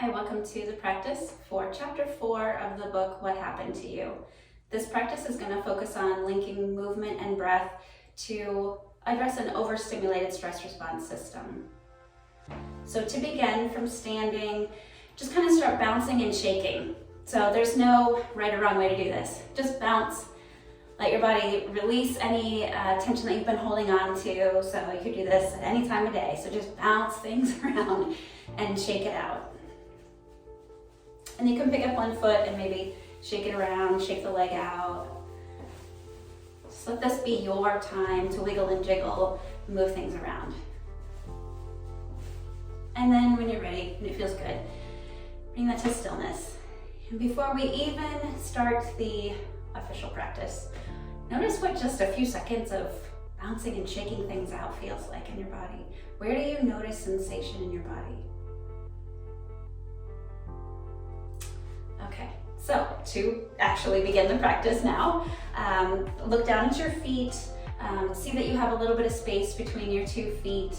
Hi, welcome to the practice for Chapter 4 of the book, What Happened to You? This practice is going to focus on linking movement and breath to address an overstimulated stress response system. So to begin from standing, just kind of start bouncing and shaking. So there's no right or wrong way to do this. Just bounce. Let your body release any tension that you've been holding on to. So you could do this at any time of day. So just bounce things around and shake it out. And you can pick up one foot and maybe shake it around, shake the leg out. Just let this be your time to wiggle and jiggle, move things around. And then when you're ready and it feels good, bring that to stillness. And before we even start the official practice, notice what just a few seconds of bouncing and shaking things out feels like in your body. Where do you notice sensation in your body? Okay, so to actually begin the practice now, look down at your feet, see that you have a little bit of space between your 2 feet,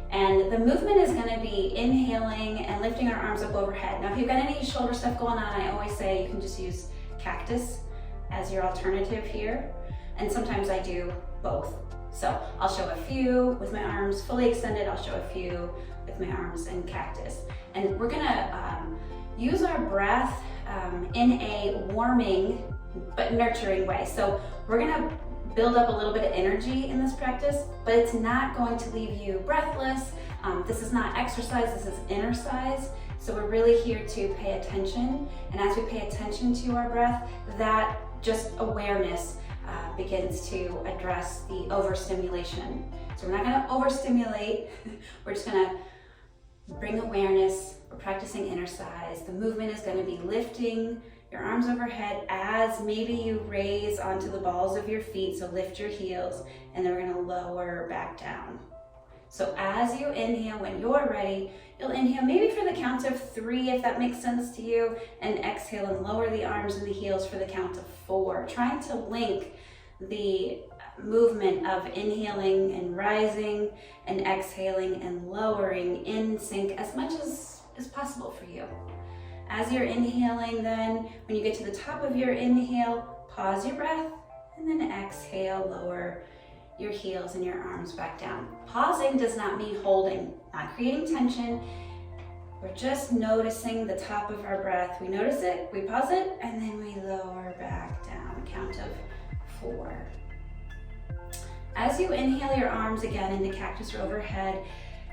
and the movement is going to be inhaling and lifting our arms up overhead. Now if you've got any shoulder stuff going on, I always say you can just use cactus as your alternative here, and sometimes I do both. So I'll show a few with my arms fully extended, I'll show a few with my arms in cactus. And we're going to use our breath in a warming but nurturing way. So we're gonna build up a little bit of energy in this practice, but it's not going to leave you breathless. This is not exercise, this is exercise. So we're really here to pay attention. And as we pay attention to our breath, that just awareness begins to address the overstimulation. So we're not gonna overstimulate, we're just gonna bring awareness. We're practicing exercise. The movement is going to be lifting your arms overhead as maybe you raise onto the balls of your feet, so lift your heels, and then we're going to lower back down. So as you inhale, when you're ready, you'll inhale maybe for the count of 3 if that makes sense to you, and exhale and lower the arms and the heels for the count of 4, trying to link the movement of inhaling and rising and exhaling and lowering in sync as much as possible for you. As you're inhaling, then when you get to the top of your inhale, pause your breath and then exhale, lower your heels and your arms back down. Pausing does not mean holding, not creating tension. We're just noticing the top of our breath. We notice it, we pause it, and then we lower back down, count of 4. As you inhale your arms again into cactus or overhead,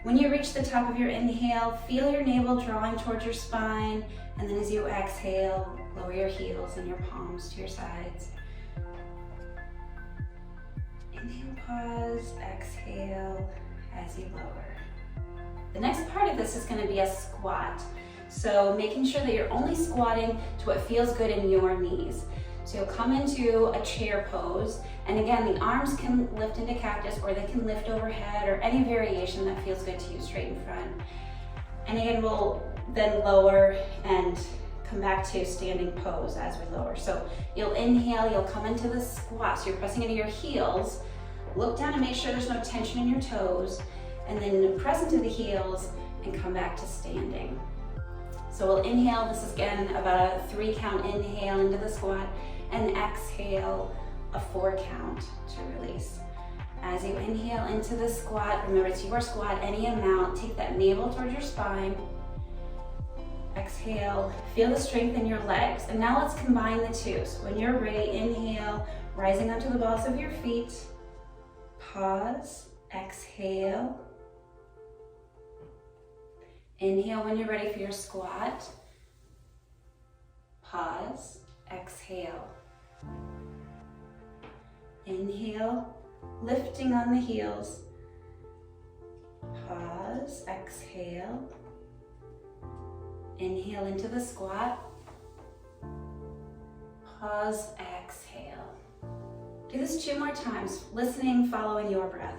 when you reach the top of your inhale, feel your navel drawing towards your spine, and then as you exhale, lower your heels and your palms to your sides. Inhale, pause, exhale as you lower. The next part of this is going to be a squat. So making sure that you're only squatting to what feels good in your knees. So you'll come into a chair pose, and again, the arms can lift into cactus or they can lift overhead or any variation that feels good to you straight in front. And again, we'll then lower and come back to standing pose as we lower. So you'll inhale, you'll come into the squat. So you're pressing into your heels, look down and make sure there's no tension in your toes, and then press into the heels and come back to standing. So we'll inhale, this is again about a 3 count inhale into the squat, and exhale a 4 count to release. As you inhale into the squat, remember it's your squat, any amount, take that navel towards your spine. Exhale, feel the strength in your legs. And now let's combine the two. So when you're ready, inhale, rising onto the balls of your feet. Pause, exhale. Inhale when you're ready for your squat. Pause, exhale. Inhale, lifting on the heels. Pause, exhale. Inhale into the squat. Pause, exhale. Do this 2 more times, listening, following your breath.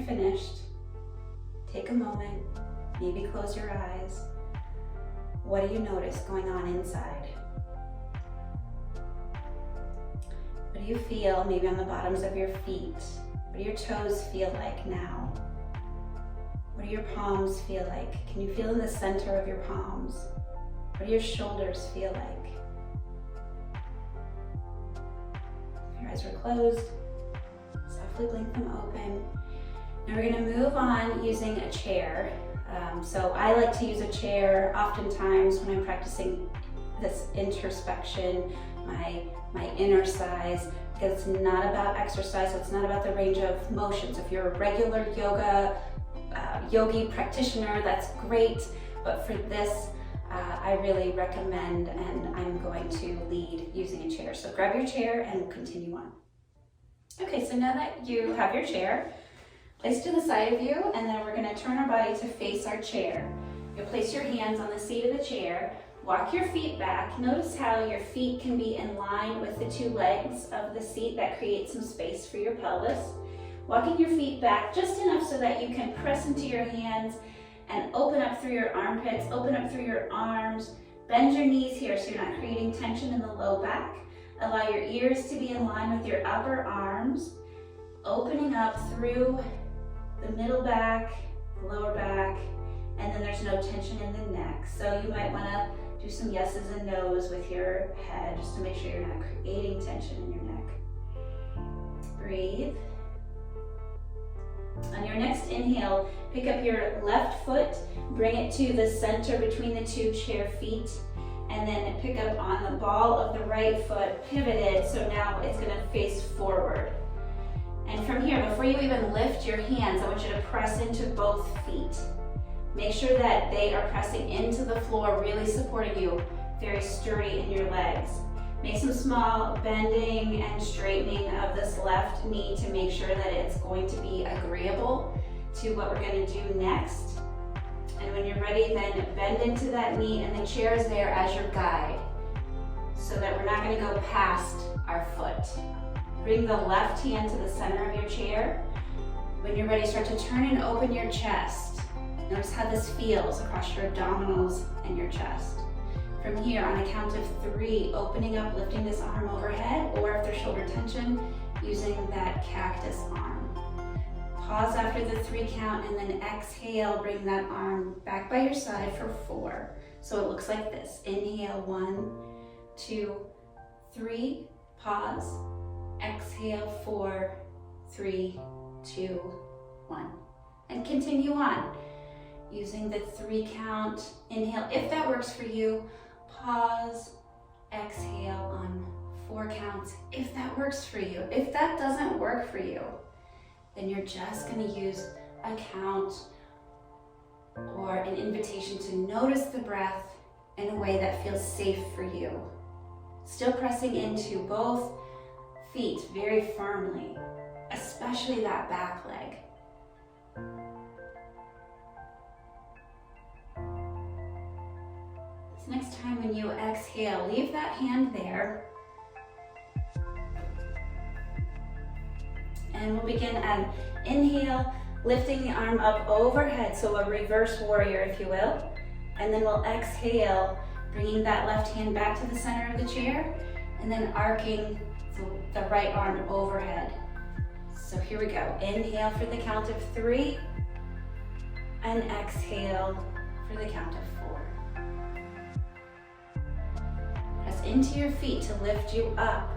you're finished, take a moment, maybe close your eyes. What do you notice going on inside? What do you feel maybe on the bottoms of your feet? What do your toes feel like now? What do your palms feel like? Can you feel in the center of your palms? What do your shoulders feel like? If your eyes were closed, softly blink them open. Now we're going to move on using a chair. So I like to use a chair oftentimes when I'm practicing this introspection, my inner size, because it's not about exercise, so it's not about the range of motions. If you're a regular yogi practitioner, that's great, but for this, I really recommend, and I'm going to lead using a chair. So grab your chair and we'll continue on. Okay, so now that you have your chair, place it to the side of you, and then we're going to turn our body to face our chair. You'll place your hands on the seat of the chair, walk your feet back. Notice how your feet can be in line with the two legs of the seat. That creates some space for your pelvis. Walking your feet back just enough so that you can press into your hands and open up through your armpits, open up through your arms. Bend your knees here so you're not creating tension in the low back. Allow your ears to be in line with your upper arms, opening up through the middle back, the lower back, and then there's no tension in the neck. So you might want to do some yeses and nos with your head just to make sure you're not creating tension in your neck. Breathe. On your next inhale, pick up your left foot, bring it to the center between the two chair feet, and then pick up on the ball of the right foot, pivot it, so now it's going to face forward. And from here, before you even lift your hands, I want you to press into both feet. Make sure that they are pressing into the floor, really supporting you, very sturdy in your legs. Make some small bending and straightening of this left knee to make sure that it's going to be agreeable to what we're going to do next. And when you're ready, then bend into that knee, and the chair is there as your guide so that we're not going to go past our foot. Bring the left hand to the center of your chair. When you're ready, start to turn and open your chest. Notice how this feels across your abdominals and your chest. From here, on a count of 3, opening up, lifting this arm overhead, or if there's shoulder tension, using that cactus arm. Pause after the 3 count, and then exhale, bring that arm back by your side for 4. So it looks like this. Inhale, 1, 2, 3, pause. Exhale, 4, 3, 2, 1. And continue on. Using the 3 count, inhale, if that works for you. Pause, exhale on 4 counts, if that works for you. If that doesn't work for you, then you're just going to use a count or an invitation to notice the breath in a way that feels safe for you. Still pressing into both feet very firmly, especially that back leg. Next time when you exhale, leave that hand there. And we'll begin an inhale, lifting the arm up overhead, so a reverse warrior, if you will. And then we'll exhale, bringing that left hand back to the center of the chair, and then arcing the right arm overhead. So here we go. Inhale for the count of 3, and exhale for the count of 4. Press into your feet to lift you up.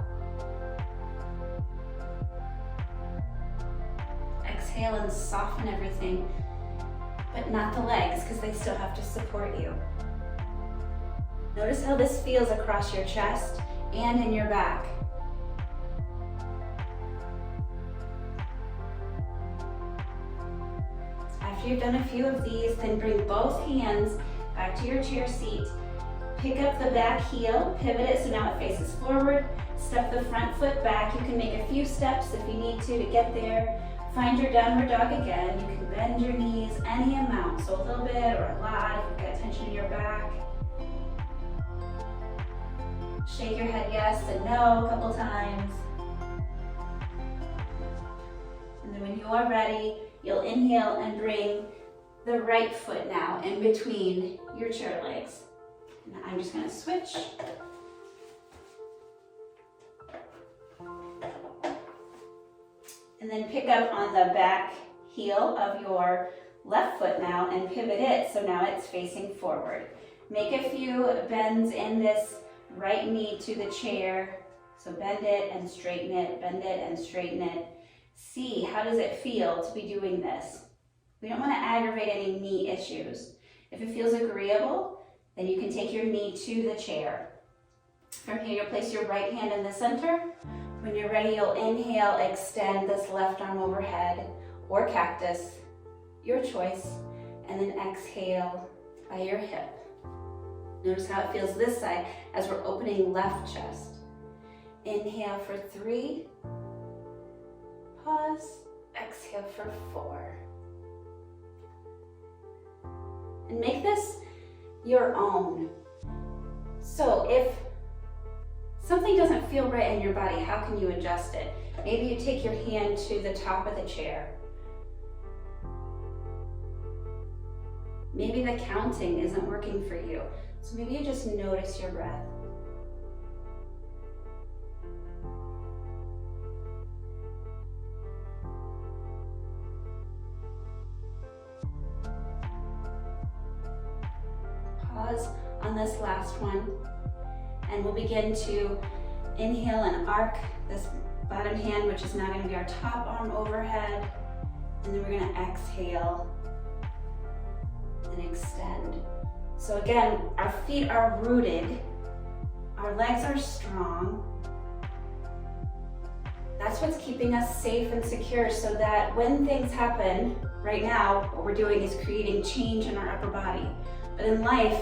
Exhale and soften everything, but not the legs, because they still have to support you. Notice how this feels across your chest and in your back. After you've done a few of these, then bring both hands back to your chair seat. Pick up the back heel, pivot it so now it faces forward. Step the front foot back. You can make a few steps if you need to get there. Find your downward dog again. You can bend your knees any amount, so a little bit or a lot if you've got tension in your back. Shake your head yes and no a couple times. And then when you are ready, You'll inhale and bring the right foot now in between your chair legs. And I'm just gonna switch. And then pick up on the back heel of your left foot now and pivot it so now it's facing forward. Make a few bends in this right knee to the chair. So bend it and straighten it, bend it and straighten it. See, how does it feel to be doing this? We don't want to aggravate any knee issues. If it feels agreeable, then you can take your knee to the chair. From here, you'll place your right hand in the center. When you're ready, you'll inhale, extend this left arm overhead or cactus, your choice, and then exhale by your hip. Notice how it feels this side as we're opening left chest. Inhale for 3, pause, exhale for 4. And make this your own. So if something doesn't feel right in your body, how can you adjust it? Maybe you take your hand to the top of the chair. Maybe the counting isn't working for you. So maybe you just notice your breath. Pause on this last one, and we'll begin to inhale and arc this bottom hand, which is now going to be our top arm overhead, and then we're going to exhale and extend. So again, our feet are rooted, our legs are strong. That's what's keeping us safe and secure, so that when things happen, right now, what we're doing is creating change in our upper body. But in life,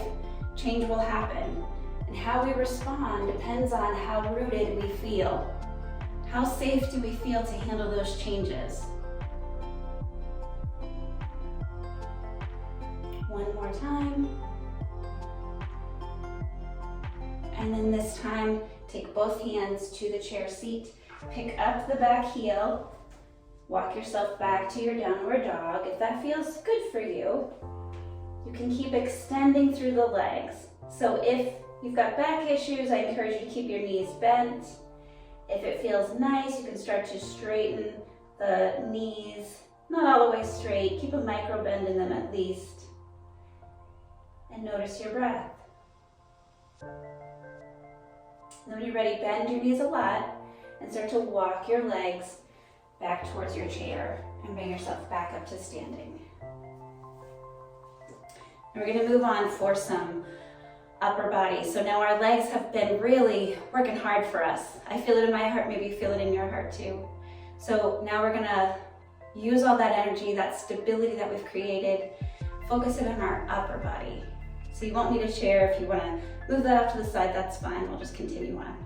change will happen. And how we respond depends on how rooted we feel. How safe do we feel to handle those changes? One more time. And then this time, take both hands to the chair seat. Pick up the back heel. Walk yourself back to your downward dog. If that feels good for you, you can keep extending through the legs. So if you've got back issues, I encourage you to keep your knees bent. If it feels nice, you can start to straighten the knees, not all the way straight. Keep a micro bend in them at least. And notice your breath. Then when you're ready, bend your knees a lot and start to walk your legs back towards your chair and bring yourself back up to standing. And we're going to move on for some upper body. So now our legs have been really working hard for us. I feel it in my heart, maybe you feel it in your heart too. So now we're going to use all that energy, that stability that we've created, focus it on our upper body. So you won't need a chair. If you want to move that off to the side, that's fine. We'll just continue on.